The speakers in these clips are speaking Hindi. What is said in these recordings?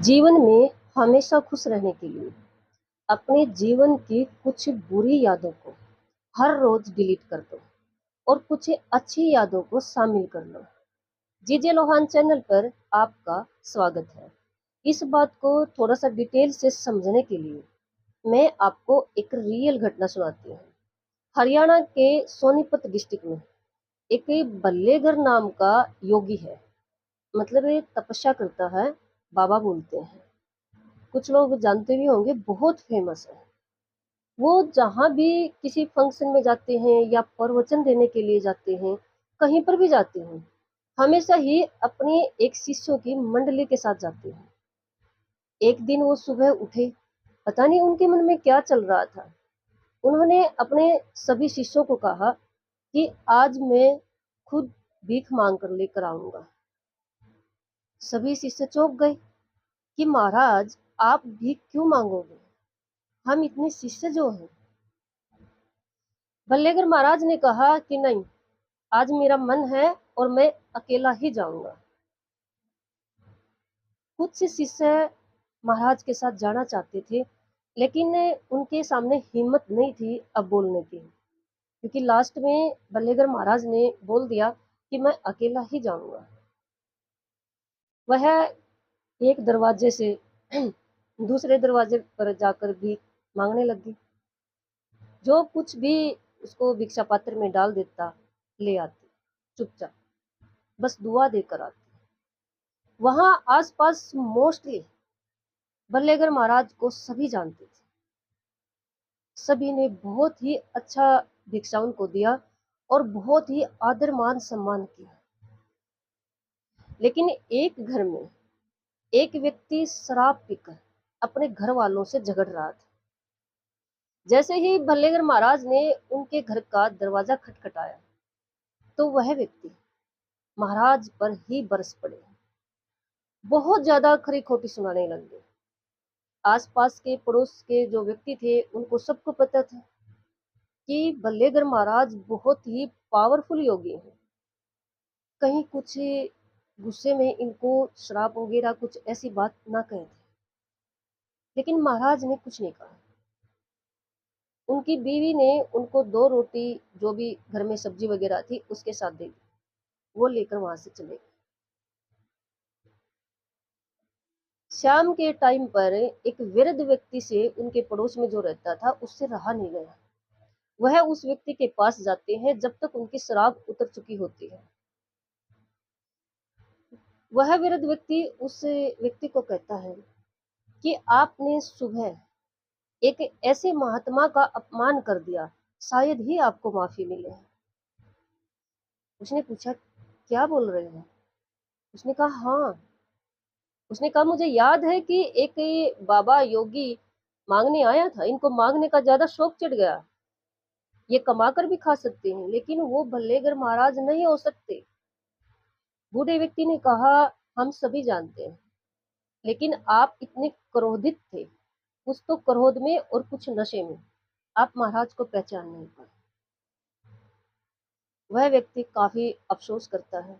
जीवन में हमेशा खुश रहने के लिए अपने जीवन की कुछ बुरी यादों को हर रोज डिलीट कर दो और कुछ अच्छी यादों को शामिल कर लो। जीजे लोहान चैनल पर आपका स्वागत है। इस बात को थोड़ा सा डिटेल से समझने के लिए मैं आपको एक रियल घटना सुनाती हूँ। हरियाणा के सोनीपत डिस्ट्रिक्ट में एक बल्लेगर नाम का योगी है। मतलब ये तपस्या करता है, बाबा बोलते हैं। कुछ लोग जानते भी होंगे, बहुत फेमस है। वो जहाँ भी किसी फंक्शन में जाते हैं या प्रवचन देने के लिए जाते हैं, कहीं पर भी जाते हैं, हमेशा ही अपने एक शिष्यों की मंडली के साथ जाते हैं। एक दिन वो सुबह उठे, पता नहीं उनके मन में क्या चल रहा था। उन्होंने अपने सभी शिष्यों को कहा कि आज मैं खुद भीख मांग कर लेकर आऊंगा। सभी शिष्य चौंक गए कि महाराज, आप भीख क्यों मांगोगे? हम इतने शिष्य जो हैं। भल्लेगर महाराज ने कहा कि नहीं, आज मेरा मन है और मैं अकेला ही जाऊंगा। कुछ शिष्य महाराज के साथ जाना चाहते थे, लेकिन उनके सामने हिम्मत नहीं थी अब बोलने की, क्योंकि लास्ट में भल्लेगर महाराज ने बोल दिया कि मैं अकेला ही जाऊंगा। वह एक दरवाजे से दूसरे दरवाजे पर जाकर भी मांगने लगी। जो कुछ भी उसको भिक्षा पात्र में डाल देता, ले आती चुपचाप, बस दुआ देकर आती। वहां आसपास मोस्टली भल्लेगर महाराज को सभी जानते थे। सभी ने बहुत ही अच्छा भिक्षा उनको दिया और बहुत ही आदर मान सम्मान किया। लेकिन एक घर में एक व्यक्ति शराब पीकर अपने घर वालों से झगड़ रहा था। जैसे ही भल्लेगर महाराज ने उनके घर का दरवाजा खटखटाया, तो वह व्यक्ति महाराज पर ही बरस पड़े। बहुत ज्यादा खरी खोटी सुनाने लग गए। आसपास के पड़ोस के जो व्यक्ति थे, उनको सबको पता था कि भल्लेगर महाराज बहुत ही पावरफुल योगी हैं। कहीं कुछ गुस्से में इनको श्राप वगैरह कुछ ऐसी बात ना कहे थे, लेकिन महाराज ने कुछ नहीं कहा। उनकी बीवी ने उनको 2 रोटी, जो भी घर में सब्जी वगैरह थी, उसके साथ दे दी। वो लेकर वहां से चले गए। शाम के टाइम पर एक वृद्ध व्यक्ति से उनके पड़ोस में जो रहता था, उससे रहा नहीं गया। वह उस व्यक्ति के पास जाते हैं जब तक उनकी शराब उतर चुकी होती है। वह वृद्ध व्यक्ति उस व्यक्ति को कहता है कि आपने सुबह एक ऐसे महात्मा का अपमान कर दिया, शायद ही आपको माफी मिले। उसने पूछा, क्या बोल रहे हैं? उसने कहा, हाँ। उसने कहा, मुझे याद है कि एक ये बाबा योगी मांगने आया था, इनको मांगने का ज्यादा शौक चढ़ गया। ये कमा कर भी खा सकते हैं, लेकिन वो भल्लेगर महाराज नहीं हो सकते। बूढ़े व्यक्ति ने कहा, हम सभी जानते हैं, लेकिन आप इतने क्रोधित थे, कुछ तो क्रोध में और कुछ नशे में आप महाराज को पहचान नहीं पाए। वह व्यक्ति काफी अफसोस करता है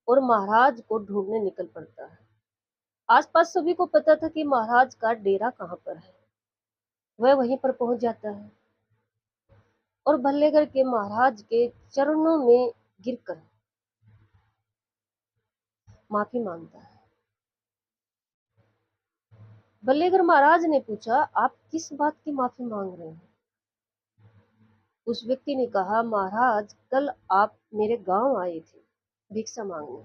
और महाराज को ढूंढने निकल पड़ता है। आसपास सभी को पता था कि महाराज का डेरा कहाँ पर है। वह वहीं पर पहुंच जाता है और भल्लेगर के महाराज के चरणों में गिरकर माफी मांगता है। भल्लेगर महाराज ने पूछा, आप किस बात की माफी मांग रहे हैं? उस व्यक्ति ने कहा, महाराज, कल आप मेरे गांव आए थे भिक्षा मांगने,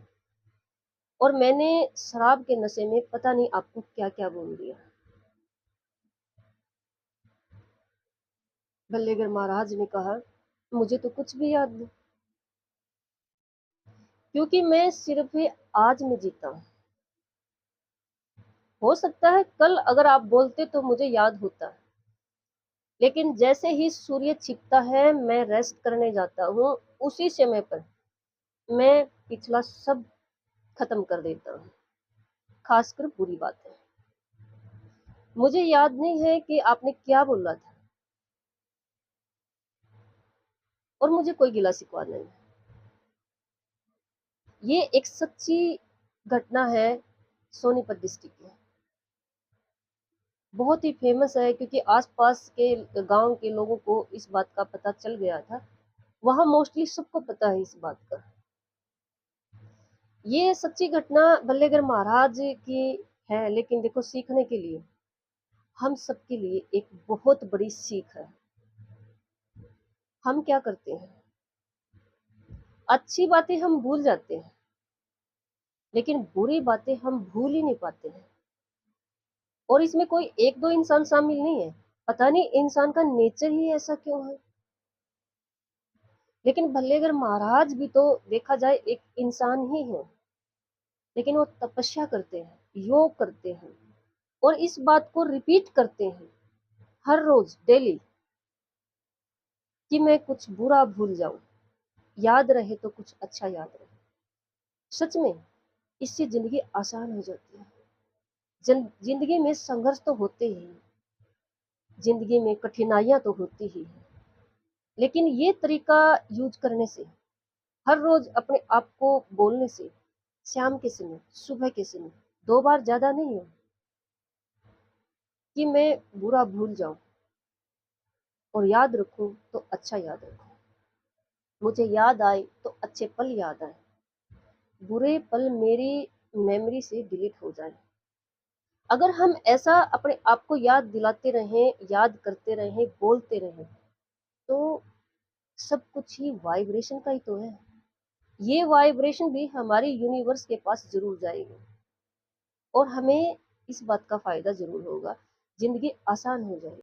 और मैंने शराब के नशे में पता नहीं आपको क्या क्या बोल दिया। भल्लेगर महाराज ने कहा, मुझे तो कुछ भी याद नहीं, क्योंकि मैं सिर्फ आज में जीता हूँ। हो सकता है कल अगर आप बोलते तो मुझे याद होता है, लेकिन जैसे ही सूर्य छिपता है, मैं रेस्ट करने जाता हूँ, उसी समय पर मैं पिछला सब खत्म कर देता हूँ, खासकर बुरी बातें। मुझे याद नहीं है कि आपने क्या बोला था, और मुझे कोई गिला शिकवा नहीं है। ये एक सच्ची घटना है सोनीपत डिस्ट्रिक्ट में। बहुत ही फेमस है क्योंकि आसपास के गांव के लोगों को इस बात का पता चल गया था। वहाँ मोस्टली सबको पता है इस बात का। ये सच्ची घटना बल्लेगर महाराज की है, लेकिन देखो सीखने के लिए हम सबके लिए एक बहुत बड़ी सीख है। हम क्या करते हैं, अच्छी बातें हम भूल जाते हैं, लेकिन बुरी बातें हम भूल ही नहीं पाते हैं। और इसमें कोई एक दो इंसान शामिल नहीं है, पता नहीं इंसान का नेचर ही ऐसा क्यों है। लेकिन भल्लेगर महाराज भी तो देखा जाए एक इंसान ही है, लेकिन वो तपस्या करते हैं, योग करते हैं और इस बात को रिपीट करते हैं हर रोज डेली कि मैं कुछ बुरा भूल जाऊं, याद रहे तो कुछ अच्छा याद रहे। सच में इससे जिंदगी आसान हो जाती है। जिंदगी में संघर्ष तो होते ही हैं, जिंदगी में कठिनाइयां तो होती ही हैं, लेकिन ये तरीका यूज करने से, हर रोज अपने आप को बोलने से, शाम के समय, सुबह के समय, 2 बार ज्यादा नहीं हो, कि मैं बुरा भूल जाऊं और याद रखूं तो अच्छा याद रखूं, मुझे याद आए तो अच्छे पल याद आए, बुरे पल मेरी मेमोरी से डिलीट हो जाए। अगर हम ऐसा अपने आप को याद दिलाते रहें, याद करते रहें, बोलते रहें, तो सब कुछ ही वाइब्रेशन का ही तो है। ये वाइब्रेशन भी हमारे यूनिवर्स के पास जरूर जाएगी और हमें इस बात का फायदा जरूर होगा, जिंदगी आसान हो जाएगी।